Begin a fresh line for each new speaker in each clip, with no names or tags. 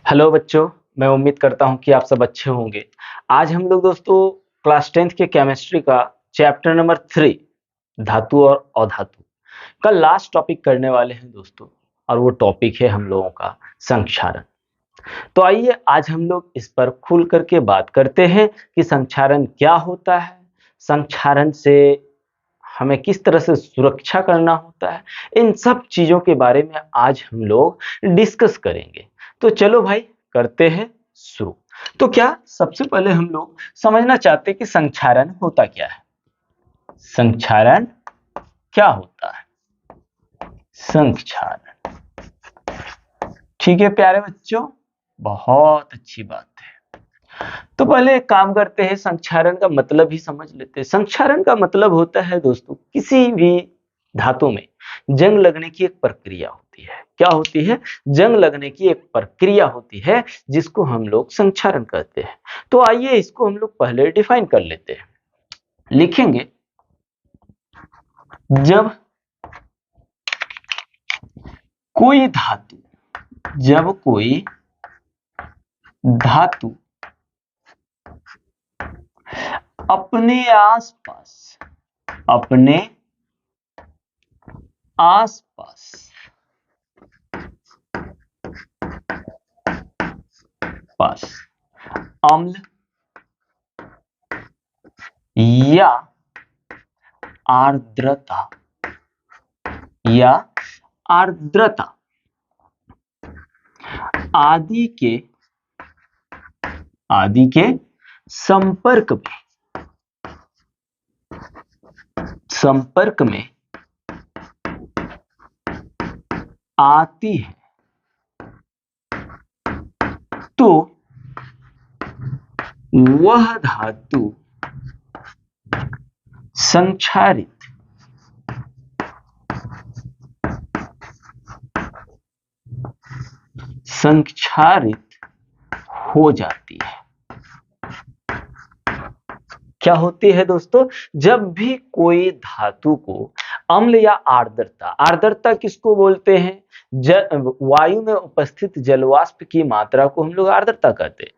Hello बच्चों, मैं उम्मीद करता हूं कि आप सब अच्छे होंगे। आज हम लोग दोस्तों क्लास 10th के केमिस्ट्री का चैप्टर नंबर 3 धातु और अधातु का लास्ट टॉपिक करने वाले हैं दोस्तों। और वो टॉपिक है हम लोगों का संक्षारण। तो आइए आज हम लोग इस पर खुल करके बात करते हैं कि संक्षारण क्या होता है, संक्षारण से हमें किस तरह से सुरक्षा करना होता है। इन सब चीजों के बारे में आज हम लोग डिस्कस करेंगे। तो चलो भाई करते हैं शुरू। तो क्या सबसे पहले हम लोग समझना चाहते हैं कि संक्षारण होता क्या है। संक्षारण क्या होता है? संक्षारण, ठीक है प्यारे बच्चों, बहुत अच्छी बात है। तो पहले एक काम करते हैं, संक्षारण का मतलब ही समझ लेते हैं। संक्षारण का मतलब होता है दोस्तों किसी भी धातु में जंग लगने की एक प्रक्रिया होती है। क्या होती है? जंग लगने की एक प्रक्रिया होती है जिसको हम लोग संक्षारण कहते हैं। तो आइए इसको हम लोग पहले डिफाइन कर लेते हैं। लिखेंगे, जब कोई धातु अपने आसपास अम्ल या आर्द्रता आदि के संपर्क में आती है तो वह धातु संक्षारित हो जाती है। क्या होती है दोस्तों? जब भी कोई धातु को अम्ल या आर्द्रता किसको बोलते हैं? वायु में उपस्थित जलवाष्प की मात्रा को हम लोग आर्द्रता कहते हैं।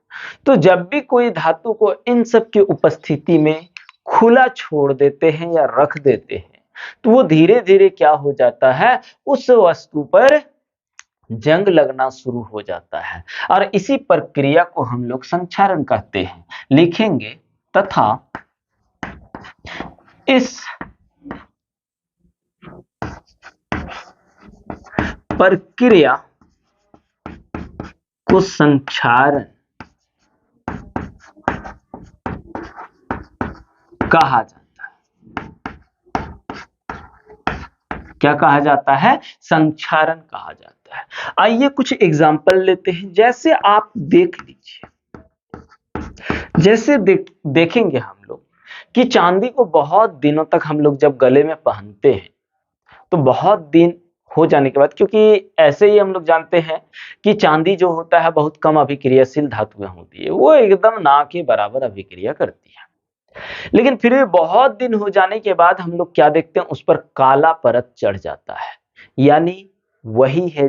तो जब भी कोई धातु को इन सब की उपस्थिति में खुला छोड़ देते हैं या रख देते हैं तो वो धीरे धीरे क्या हो जाता है, उस वस्तु पर जंग लगना शुरू हो जाता है। और इसी प्रक्रिया को हम लोग संक्षारण कहते हैं। लिखेंगे, तथा इस प्रक्रिया को संक्षारण कहा जाता है। क्या कहा जाता है? संक्षारण कहा जाता है। आइए कुछ एग्जाम्पल लेते हैं। जैसे आप देख लीजिए, देखेंगे हम लोग कि चांदी को बहुत दिनों तक हम लोग जब गले में पहनते हैं तो बहुत दिन हो जाने के बाद, क्योंकि ऐसे ही हम लोग जानते हैं कि चांदी जो होता है बहुत कम अभिक्रियाशील धातुएं होती है, वो एकदम ना के बराबर अभिक्रिया करती है। लेकिन फिर भी बहुत दिन हो जाने के बाद हम लोग क्या देखते हैं, उस पर काला परत चढ़ जाता है। यानी वही है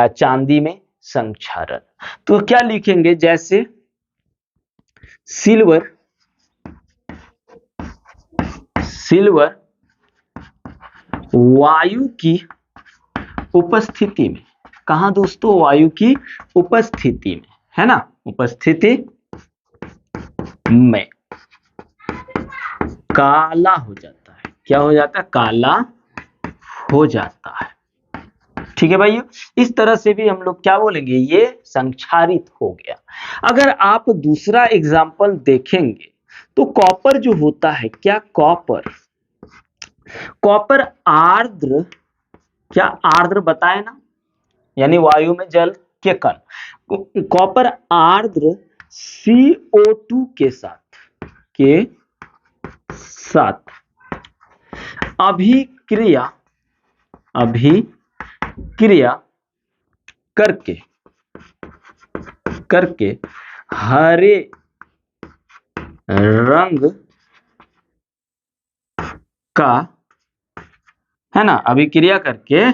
चांदी में संक्षारण। तो क्या लिखेंगे? जैसे सिल्वर वायु की उपस्थिति में, कहा दोस्तों? वायु की उपस्थिति में, है ना, उपस्थिति में काला हो जाता है। क्या हो जाता है? काला हो जाता है। ठीक है भाइयों, इस तरह से भी हम लोग क्या बोलेंगे, ये संक्षारित हो गया। अगर आप दूसरा एग्जाम्पल देखेंगे तो कॉपर जो होता है, क्या कॉपर आर्द्र, क्या आर्द्र बताए ना, यानी वायु में जल के कण। कॉपर आर्द्र CO2 के साथ अभिक्रिया करके हरे रंग का, है ना, अभिक्रिया करके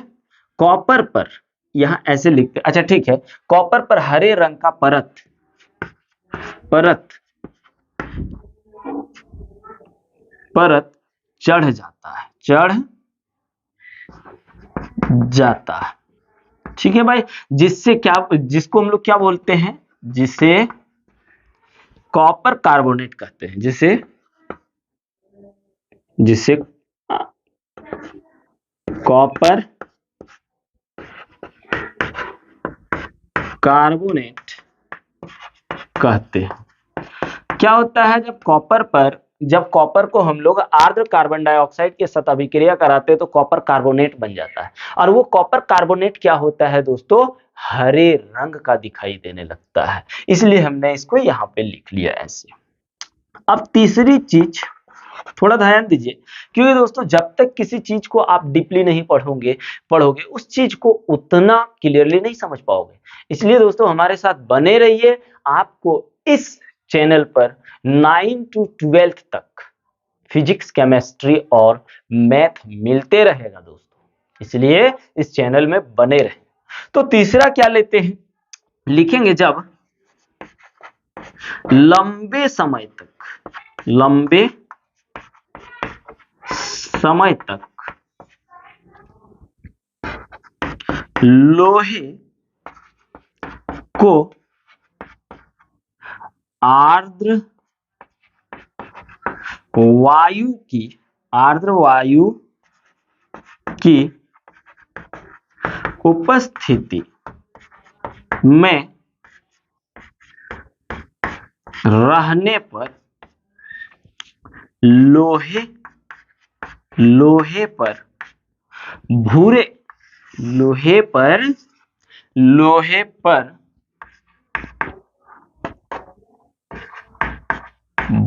कॉपर पर यहां ऐसे लिखते, अच्छा ठीक है, कॉपर पर हरे रंग का परत परत परत चढ़ जाता है, ठीक है भाई, जिससे क्या, जिसको हम लोग क्या बोलते हैं, जिसे कॉपर कार्बोनेट कहते हैं, जिसे कॉपर कार्बोनेट कहते हैं। क्या होता है, जब कॉपर को हम लोग आर्द्र कार्बन डाइऑक्साइड के साथ अभिक्रिया कराते हैं तो कॉपर कार्बोनेट बन जाता है, और वो कॉपर कार्बोनेट क्या होता है दोस्तों, हरे रंग का दिखाई देने लगता है, इसलिए हमने इसको यहाँ पे लिख लिया ऐसे। अब तीसरी चीज, थोड़ा ध्यान दीजिए, क्योंकि दोस्तों जब तक किसी चीज को आप डीपली नहीं पढ़ोगे उस चीज को उतना क्लियरली नहीं समझ पाओगे, इसलिए दोस्तों हमारे साथ बने रहिए। आपको इस चैनल पर 9 to 12 तक फिजिक्स, केमिस्ट्री और मैथ मिलते रहेगा दोस्तों, इसलिए इस चैनल में बने रहे। तो तीसरा क्या लेते हैं, लिखेंगे जब लंबे समय तक लोहे को आर्द्र वायु की उपस्थिति में रहने पर लोहे पर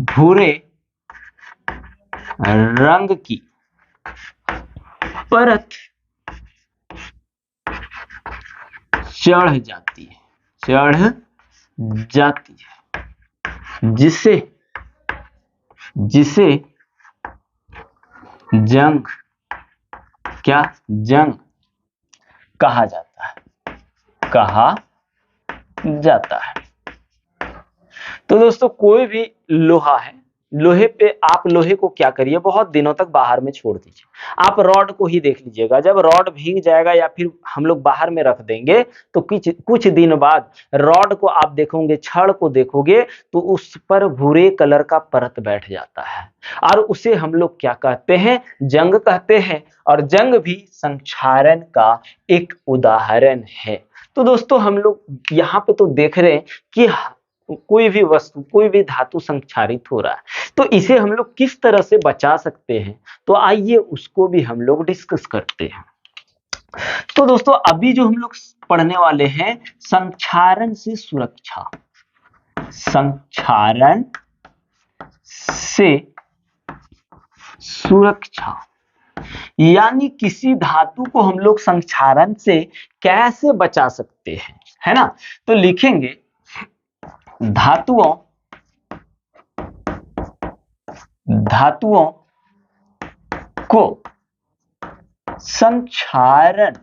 भूरे रंग की परत चढ़ जाती है, जिसे जंग कहा जाता है। तो दोस्तों कोई भी लोहा है, लोहे पे आप लोहे को क्या करिए, बहुत दिनों तक बाहर में छोड़ दीजिए। आप रॉड को ही देख लीजिएगा, जब रॉड भीग जाएगा या फिर हम लोग बाहर में रख देंगे तो कुछ दिन बाद रॉड को आप देखोगे, छड़ को देखोगे तो उस पर भूरे कलर का परत बैठ जाता है, और उसे हम लोग क्या कहते हैं, जंग कहते हैं, और जंग भी संक्षारण का एक उदाहरण है। तो दोस्तों हम लोग यहाँ पे तो देख रहे हैं कि कोई भी वस्तु, कोई भी धातु संक्षारित हो रहा है, तो इसे हम लोग किस तरह से बचा सकते हैं, तो आइए उसको भी हम लोग डिस्कस करते हैं। तो दोस्तों अभी जो हम लोग पढ़ने वाले हैं, संक्षारण से सुरक्षा, यानी किसी धातु को हम लोग संक्षारण से कैसे बचा सकते हैं, है ना। तो लिखेंगे धातुओं को संक्षारण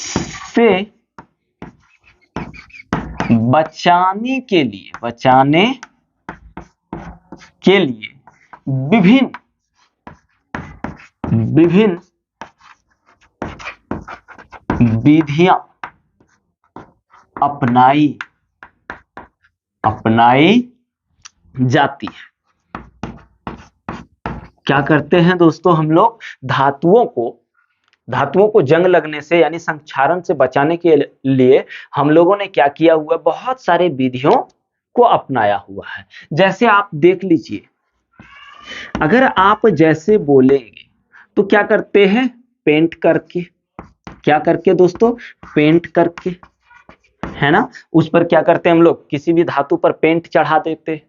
से बचाने के लिए विभिन्न विधियां अपनाई जाती है। क्या करते हैं दोस्तों, हम लोग धातुओं को जंग लगने से यानी संक्षारण से बचाने के लिए हम लोगों ने क्या किया हुआ है, बहुत सारे विधियों को अपनाया हुआ है। जैसे आप देख लीजिए, अगर आप जैसे बोलेंगे तो क्या करते हैं, पेंट करके, क्या करके दोस्तों, पेंट करके, है ना। उस पर क्या करते हैं हम लोग, किसी भी धातु पर पेंट चढ़ा देते,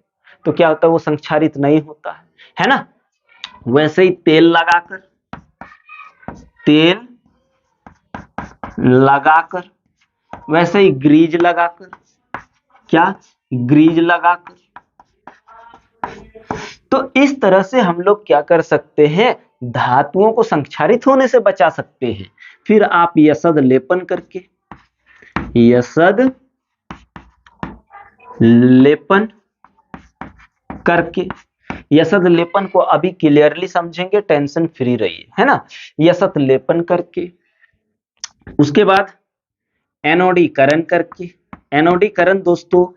तो क्या होता है, वो संक्षारित नहीं होता है ना। वैसे ही तेल लगाकर, वैसे ही ग्रीज लगाकर, तो इस तरह से हम लोग क्या कर सकते हैं, धातुओं को संक्षारित होने से बचा सकते हैं, फिर आप यसद लेपन करके, यसद लेपन करके, यसद लेपन को अभी क्लियरली समझेंगे, टेंशन फ्री रहिए, है ना। यसद लेपन करके, उसके बाद एनोडीकरण करके। एनोडीकरण दोस्तों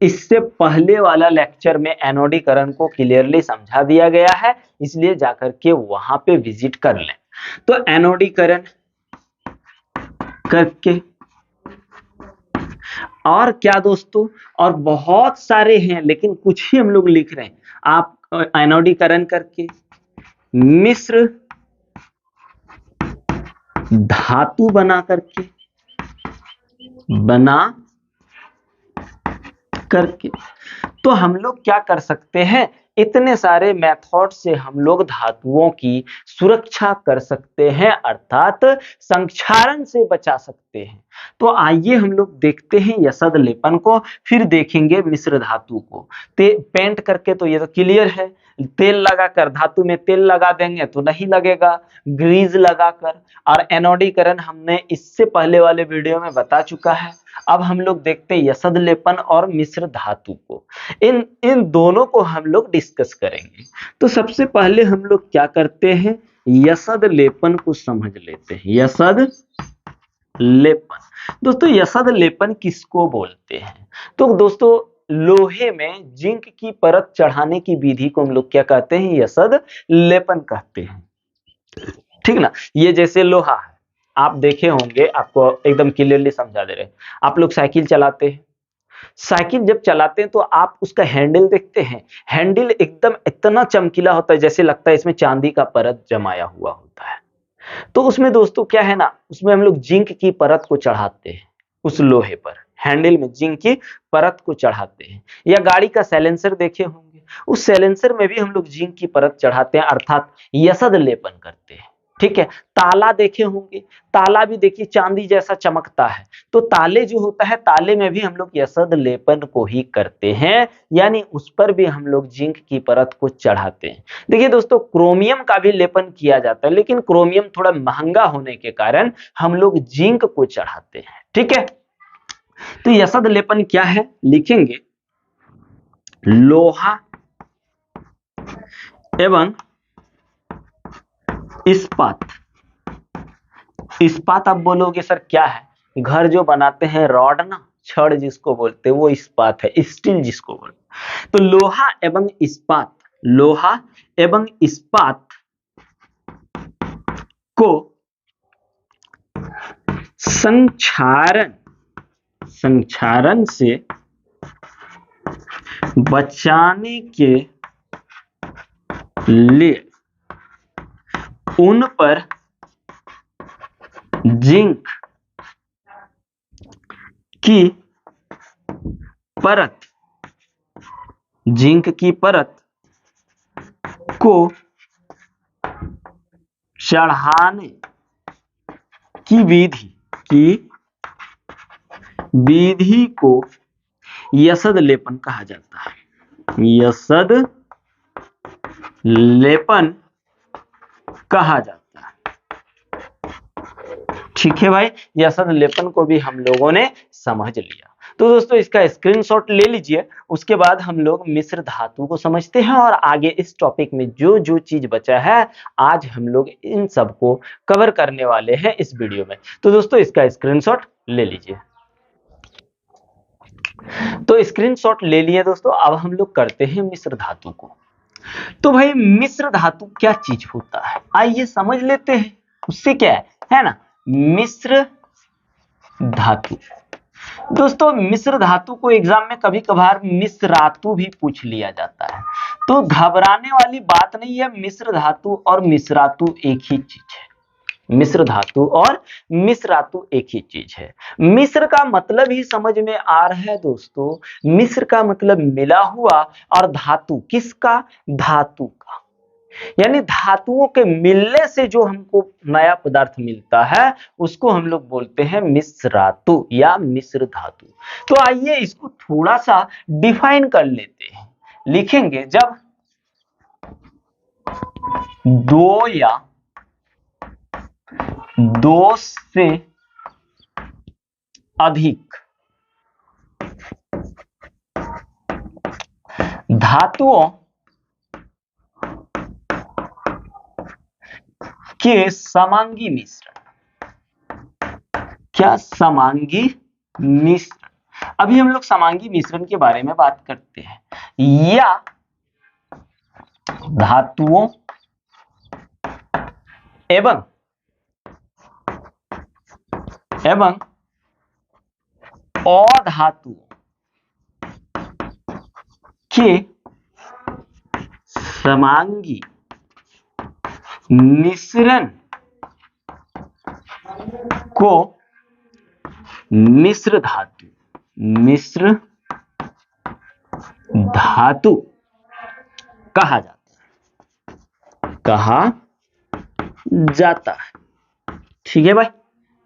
इससे पहले वाला लेक्चर में एनोडीकरण को क्लियरली समझा दिया गया है, इसलिए जाकर के वहां पे विजिट कर लें। तो एनोडीकरण करके, और क्या दोस्तों, और बहुत सारे हैं लेकिन कुछ ही हम लोग लिख रहे हैं। आप एनोडीकरण करके मिश्र धातु बना करके, तो हम लोग क्या कर सकते हैं, इतने सारे मेथड से हम लोग धातुओं की सुरक्षा कर सकते हैं, अर्थात संक्षारण से बचा सकते हैं। तो आइए हम लोग देखते हैं यसद लेपन को, फिर देखेंगे मिश्र धातु को। पेंट करके तो ये तो क्लियर है, तेल लगाकर, धातु में तेल लगा देंगे तो नहीं लगेगा, ग्रीज लगाकर। और एनोडीकरण हमने इससे पहले वाले वीडियो में बता चुका है। अब हम लोग देखते हैं यसद लेपन और मिश्र धातु को, इन दोनों को हम लोग डिस्कस करेंगे। तो सबसे पहले हम लोग क्या करते हैं, यसद लेपन को समझ लेते हैं। यसद लेपन दोस्तों, यसद लेपन किसको बोलते हैं? तो दोस्तों लोहे में जिंक की परत चढ़ाने की विधि को हम लोग क्या कहते हैं, यसद लेपन कहते हैं, ठीक ना। ये जैसे लोहा है, आप देखे होंगे, आपको एकदम क्लियरली समझा दे रहे हैं। आप लोग साइकिल चलाते हैं, साइकिल जब चलाते हैं तो आप उसका हैंडल देखते हैं, हैंडल एकदम इतना चमकीला होता है जैसे लगता है इसमें चांदी का परत जमाया हुआ होता है। तो उसमें दोस्तों क्या है ना, उसमें हम लोग जिंक की परत को चढ़ाते हैं, उस लोहे पर हैंडल में जिंक की परत को चढ़ाते हैं। या गाड़ी का साइलेंसर देखे होंगे, उस साइलेंसर में भी हम लोग जिंक की परत चढ़ाते हैं, अर्थात यसद लेपन करते हैं, ठीक है। ताला देखे होंगे, ताला भी देखिए चांदी जैसा चमकता है, तो ताले जो होता है, ताले में भी हम लोग यसद लेपन को ही करते हैं, यानी उस पर भी हम लोग जिंक की परत को चढ़ाते हैं। देखिए दोस्तों क्रोमियम का भी लेपन किया जाता है, लेकिन क्रोमियम थोड़ा महंगा होने के कारण हम लोग जिंक को चढ़ाते हैं, ठीक है। तो यसद लेपन क्या है, लिखेंगे लोहा एवं इस्पात। इस्पात आप बोलोगे सर क्या है, घर जो बनाते हैं रॉड ना, छड़ जिसको बोलते हैं वो इस्पात है, स्टील जिसको बोलते हैं। तो लोहा एवं इस्पात, लोहा एवं इस्पात को संक्षारण से बचाने के लिए उन पर जिंक की परत, जिंक की परत को चढ़ाने की विधि को यसद लेपन कहा जाता है। यसद लेपन कहा जाता है, ठीक है भाई। यसद लेपन को भी हम लोगों ने समझ लिया। तो दोस्तों इसका स्क्रीनशॉट ले लीजिए, उसके बाद हम लोग मिश्र धातु को समझते हैं और आगे इस टॉपिक में जो जो चीज बचा है आज हम लोग इन सब को कवर करने वाले हैं इस वीडियो में। तो दोस्तों इसका स्क्रीनशॉट ले लीजिए। तो स्क्रीनशॉट ले लिए दोस्तों, अब हम लोग करते हैं मिश्र धातु को। तो भाई मिश्र धातु क्या चीज होता है, आइए समझ लेते हैं। उससे क्या है ना, मिश्र धातु। दोस्तों मिश्र धातु को एग्जाम में कभी कभार मिश्रातु भी पूछ लिया जाता है, तो घबराने वाली बात नहीं है। मिश्र धातु और मिश्रातु एक ही चीज है, मिश्र धातु और मिश्रातु एक ही चीज है। मिश्र का मतलब ही समझ में आ रहा है दोस्तों, मिश्र का मतलब मिला हुआ, और धातु किसका, धातु का, यानी धातुओं के मिलने से जो हमको नया पदार्थ मिलता है उसको हम लोग बोलते हैं मिश्रातु या मिश्र धातु। तो आइए इसको थोड़ा सा डिफाइन कर लेते हैं। लिखेंगे जब दो या दो से अधिक धातुओं के समांगी मिश्रण। क्या? समांगी मिश्रण। अभी हम लोग समांगी मिश्रण के बारे में बात करते हैं। या धातुओं एवं अधातुओं के समांगी मिश्रण को मिश्र धातु कहा जाता है। ठीक है भाई,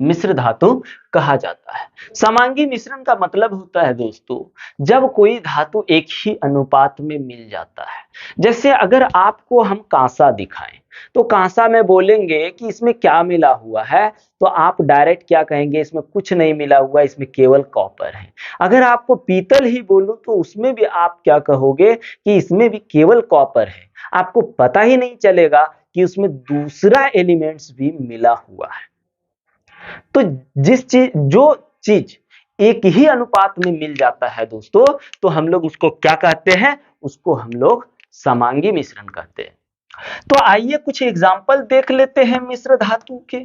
मिश्र धातु कहा जाता है। समांगी मिश्रण का मतलब होता है दोस्तों, जब कोई धातु एक ही अनुपात में मिल जाता है। जैसे अगर आपको हम कांसा दिखाएं तो कांसा में बोलेंगे कि इसमें क्या मिला हुआ है, तो आप डायरेक्ट क्या कहेंगे? इसमें कुछ नहीं मिला हुआ, इसमें केवल कॉपर है। अगर आपको पीतल ही बोलूं तो उसमें भी आप क्या कहोगे कि इसमें भी केवल कॉपर है। आपको पता ही नहीं चलेगा कि उसमें दूसरा एलिमेंट्स भी मिला हुआ है। तो जो चीज एक ही अनुपात में मिल जाता है दोस्तों, तो हम लोग उसको क्या कहते हैं? उसको हम लोग समांगी मिश्रण कहते हैं। तो आइए कुछ एग्जाम्पल देख लेते हैं मिश्र धातु के।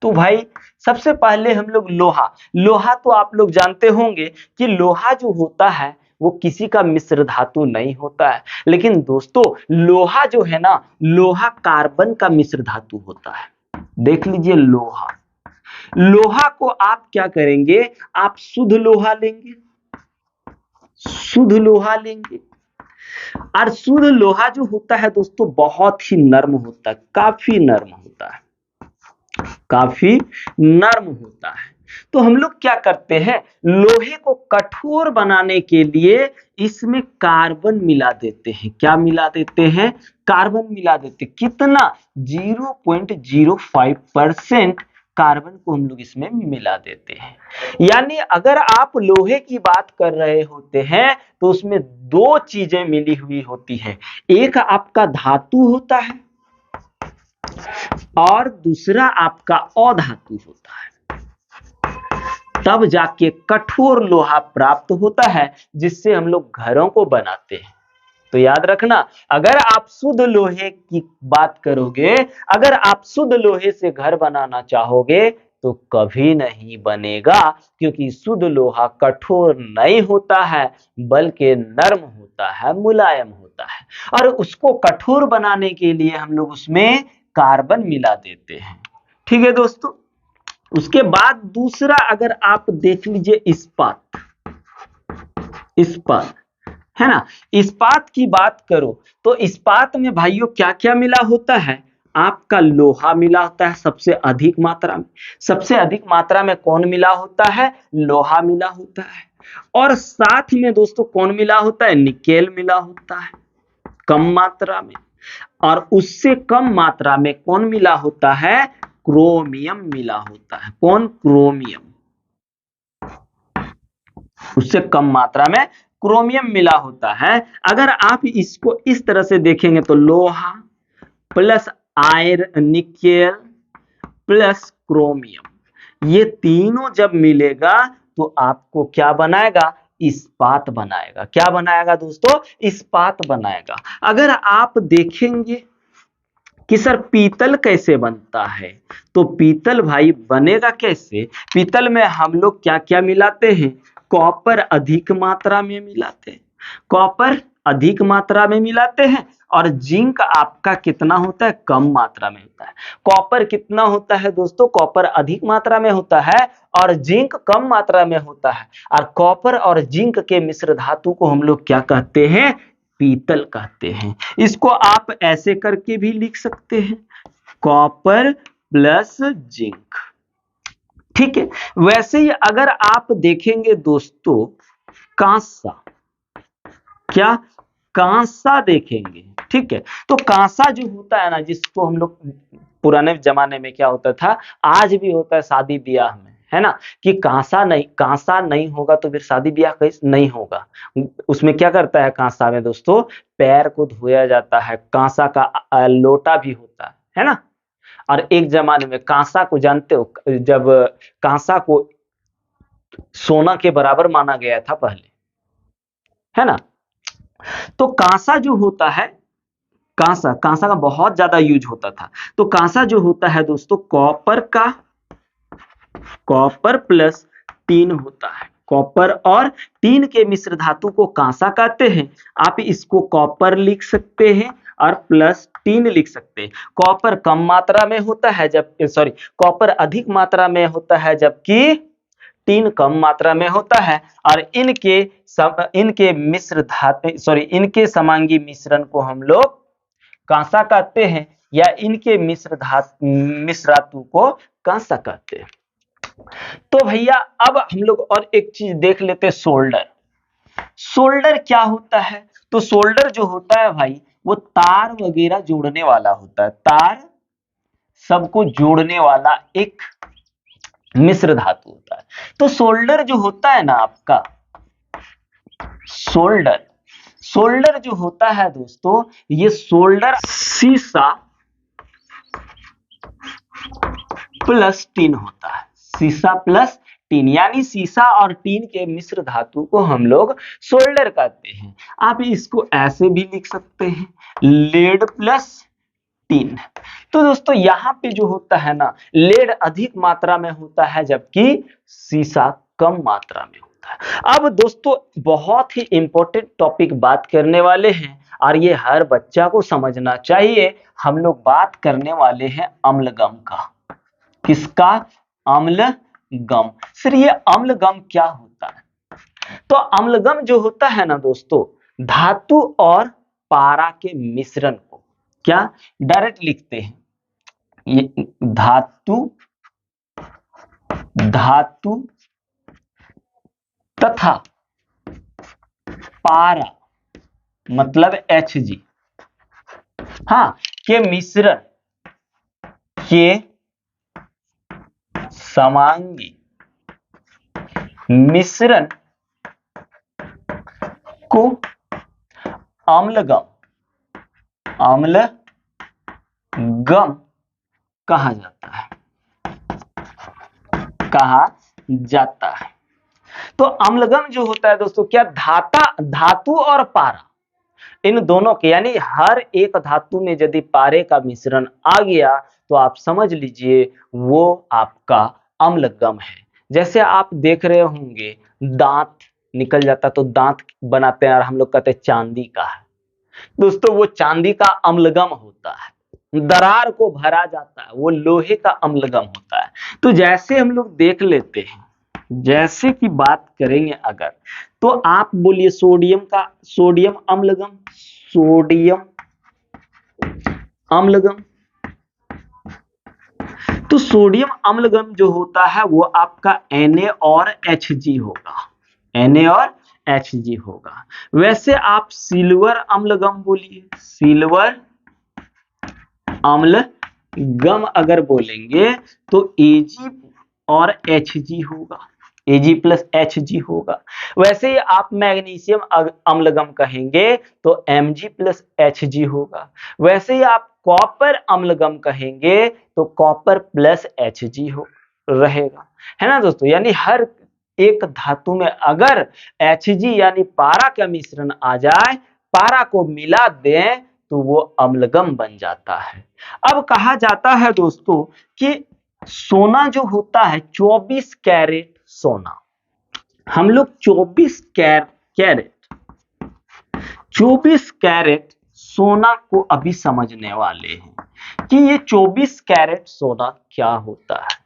तो भाई सबसे पहले हम लोग लोहा तो आप लोग जानते होंगे कि लोहा जो होता है वो किसी का मिश्र धातु नहीं होता है। लेकिन दोस्तों लोहा जो है ना, लोहा कार्बन का मिश्र धातु होता है। देख लीजिए लोहा को आप क्या करेंगे? आप शुद्ध लोहा लेंगे। और शुद्ध लोहा जो होता है दोस्तों बहुत ही नर्म होता है, काफी नर्म होता है। तो हम लोग क्या करते हैं? लोहे को कठोर बनाने के लिए इसमें कार्बन मिला देते हैं। क्या मिला देते हैं? कार्बन मिला देते। कितना? 0.05% कार्बन को हम लोग इसमें मिला देते हैं। यानी अगर आप लोहे की बात कर रहे होते हैं तो उसमें दो चीजें मिली हुई होती है। एक आपका धातु होता है और दूसरा आपका अधातु होता है। तब जाके कठोर लोहा प्राप्त होता है जिससे हम लोग घरों को बनाते हैं। तो याद रखना, अगर आप शुद्ध लोहे की बात करोगे, अगर आप शुद्ध लोहे से घर बनाना चाहोगे तो कभी नहीं बनेगा, क्योंकि शुद्ध लोहा कठोर नहीं होता है बल्कि नर्म होता है, मुलायम होता है। और उसको कठोर बनाने के लिए हम लोग उसमें कार्बन मिला देते हैं। ठीक है दोस्तों। उसके बाद दूसरा अगर आप देख लीजिए इस्पात है ना। इस्पात की बात करो तो इस्पात में भाइयों क्या क्या मिला होता है? आपका लोहा मिला होता है सबसे अधिक मात्रा में। सबसे अधिक मात्रा में कौन मिला होता है? लोहा मिला होता है। और साथ में दोस्तों कौन मिला होता है? निकेल मिला होता है कम मात्रा में। और उससे कम मात्रा में कौन मिला होता है? क्रोमियम मिला होता है। कौन? क्रोमियम। उससे कम मात्रा में क्रोमियम मिला होता है। अगर आप इसको इस तरह से देखेंगे तो लोहा plus iron, nickel plus chromium, ये तीनों जब मिलेगा तो आपको क्या बनाएगा? इस्पात बनाएगा। क्या बनाएगा दोस्तों? इस्पात बनाएगा। अगर आप देखेंगे कि सर पीतल कैसे बनता है, तो पीतल भाई बनेगा कैसे? पीतल में हम लोग क्या क्या मिलाते हैं? कॉपर अधिक मात्रा में मिलाते हैं। और जिंक आपका कितना होता है? कम मात्रा में होता है। कॉपर कितना होता है दोस्तों? कॉपर अधिक मात्रा में होता है और जिंक कम मात्रा में होता है। और कॉपर और जिंक के मिश्र धातु को हम लोग क्या कहते हैं? पीतल कहते हैं। इसको आप ऐसे करके भी लिख सकते हैं, कॉपर प्लस जिंक। ठीक है। वैसे ही अगर आप देखेंगे दोस्तों कांसा, क्या? कांसा देखेंगे, ठीक है। तो कांसा जो होता है ना, जिसको हम लोग पुराने जमाने में क्या होता था, आज भी होता है शादी ब्याह में, है ना, कि कांसा नहीं होगा तो फिर शादी ब्याह कैसे नहीं होगा। उसमें क्या करता है कांसा में दोस्तों, पैर को धोया जाता है, कांसा का लोटा भी होता है ना। और एक जमाने में कांसा को जानते हो, जब कांसा को सोना के बराबर माना गया था पहले, है ना। तो कांसा जो होता है, कांसा कांसा का बहुत ज्यादा यूज होता था। तो कांसा जो होता है दोस्तों, कॉपर प्लस टीन होता है। कॉपर और टीन के मिश्र धातु को कांसा कहते हैं। आप इसको कॉपर लिख सकते हैं और प्लस टीन लिख सकते हैं। कॉपर कम मात्रा में होता है, कॉपर अधिक मात्रा में होता है, जबकि टीन कम मात्रा में होता है। और इनके समांगी मिश्रण को हम लोग कांसा कहते हैं, या इनके मिश्र धातु को कांसा कहते हैं। तो भैया अब हम लोग और एक चीज देख लेते हैं, सोल्डर। सोल्डर क्या होता है? तो सोल्डर जो होता है भाई, वो तार वगैरह जोड़ने वाला होता है, तार सबको जोड़ने वाला एक मिश्र धातु होता है। तो सोल्डर जो होता है ना आपका, सोल्डर जो होता है दोस्तों, ये सोल्डर सीसा प्लस टीन होता है। सीसा प्लस टीन, यानी सीसा और टीन के मिश्र धातु को हम लोग सोल्डर कहते हैं। आप इसको ऐसे भी लिख सकते हैं, लेड प्लस टीन। तो दोस्तों यहाँ पे जो होता है ना, लेड अधिक मात्रा में होता है, जबकि सीसा कम मात्रा में होता है। अब दोस्तों बहुत ही इंपॉर्टेंट टॉपिक बात करने वाले हैं, और ये हर बच्चा को समझना चाहिए। हम लोग बात करने वाले हैं अम्लगम का। किसका? अम्लगम। सर ये अम्लगम क्या होता है? तो अम्लगम जो होता है ना दोस्तों, धातु और पारा के मिश्रण को क्या डायरेक्ट लिखते हैं, ये धातु तथा पारा मतलब Hg, हाँ, के मिश्रण के समांगी मिश्रण को अम्लगम कहा जाता है। तो अम्लगम जो होता है दोस्तों, क्या धातु और पारा, इन दोनों के, यानी हर एक धातु में यदि पारे का मिश्रण आ गया तो आप समझ लीजिए वो आपका अम्लगम है। जैसे आप देख रहे होंगे, दांत निकल जाता तो दांत बनाते हैं और हम लोग कहते हैं चांदी का है, दोस्तों वो चांदी का अम्लगम होता है। दरार को भरा जाता है, वो लोहे का अम्लगम होता है। तो जैसे हम लोग देख लेते हैं, जैसे कि बात करेंगे अगर, तो आप बोलिए सोडियम अम्लगम। तो सोडियम अम्लगम जो होता है वो आपका Na और Hg होगा। वैसे आप सिल्वर अम्लगम बोलिए, सिल्वर अम्लगम अगर बोलेंगे तो Ag और Hg होगा, Ag प्लस Hg होगा। वैसे ही आप मैग्नीशियम अम्लगम कहेंगे तो Mg प्लस Hg होगा। वैसे ही आप कॉपर अम्लगम कहेंगे तो कॉपर प्लस Hg रहेगा, है ना दोस्तों। यानी हर एक धातु में अगर Hg यानी पारा का मिश्रण आ जाए, पारा को मिला दें तो वो अम्लगम बन जाता है। अब कहा जाता है दोस्तों कि सोना जो होता है, 24 कैरेट सोना, हम लोग 24 कैरेट सोना को अभी समझने वाले हैं कि ये 24 कैरेट सोना क्या होता है।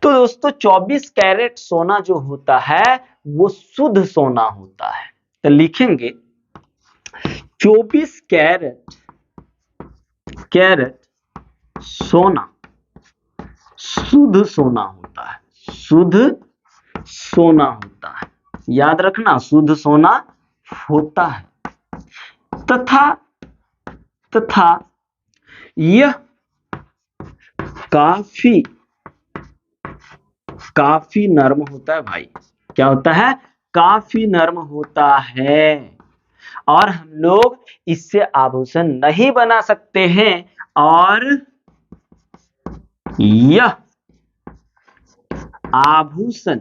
तो दोस्तों 24 कैरेट सोना जो होता है वो शुद्ध सोना होता है। तो लिखेंगे 24 कैरेट सोना शुद्ध सोना होता है, शुद्ध सोना होता है, याद रखना शुद्ध सोना होता है। तथा तथा यह काफी काफी नर्म होता है भाई। क्या होता है? काफी नर्म होता है और हम लोग इससे आभूषण नहीं बना सकते हैं। और यह आभूषण,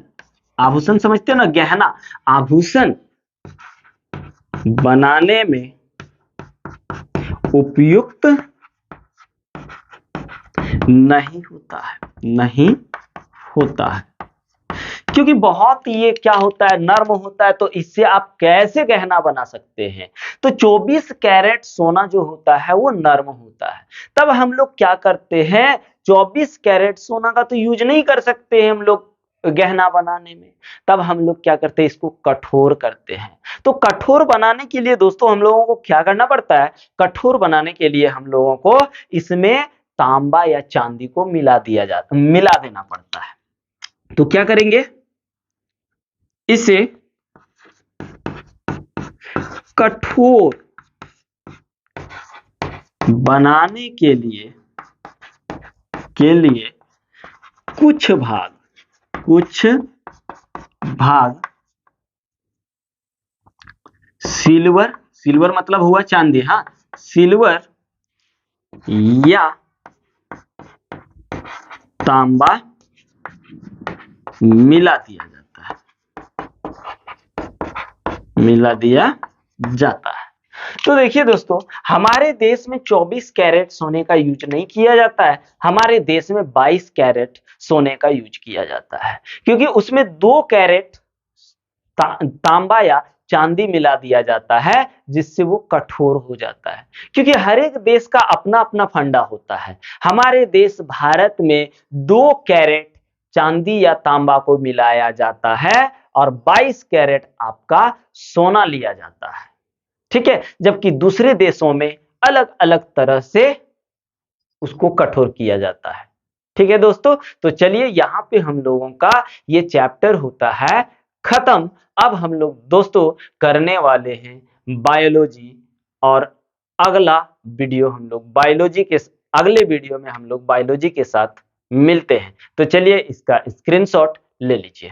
आभूषण समझते हो ना, गहना, आभूषण बनाने में उपयुक्त नहीं होता है, नहीं होता है, क्योंकि बहुत ये क्या होता है, नर्म होता है, तो इससे आप कैसे गहना बना सकते हैं। तो 24 कैरेट सोना जो होता है वो नर्म होता है। तब हम लोग क्या करते हैं, 24 कैरेट सोना का तो यूज नहीं कर सकते हैं हम लोग गहना बनाने में। तब हम लोग क्या करते हैं, इसको कठोर करते हैं। तो कठोर बनाने के लिए दोस्तों हम लोगों को क्या करना पड़ता है, कठोर बनाने के लिए हम लोगों को इसमें तांबा या चांदी को मिला देना पड़ता है। तो क्या करेंगे, इसे कठोर बनाने के लिए कुछ भाग सिल्वर मतलब हुआ चांदी, हाँ, सिल्वर या तांबा मिला दिया जाता है। तो देखिए दोस्तों, हमारे देश में 24 कैरेट सोने का यूज नहीं किया जाता है, हमारे देश में 22 कैरेट सोने का यूज किया जाता है, क्योंकि उसमें 2 कैरेट तांबा या चांदी मिला दिया जाता है, जिससे वो कठोर हो जाता है। क्योंकि हर एक देश का अपना अपना फंडा होता है। हमारे देश भारत में 2 कैरेट चांदी या तांबा को मिलाया जाता है और 22 कैरेट आपका सोना लिया जाता है, ठीक है। जबकि दूसरे देशों में अलग अलग तरह से उसको कठोर किया जाता है, ठीक है दोस्तों। तो चलिए यहाँ पे हम लोगों का ये चैप्टर होता है खत्म। अब हम लोग दोस्तों करने वाले हैं बायोलॉजी, और अगला वीडियो हम लोग बायोलॉजी के अगले वीडियो में हम लोग बायोलॉजी के साथ मिलते हैं। तो चलिए इसका स्क्रीनशॉट ले लीजिए।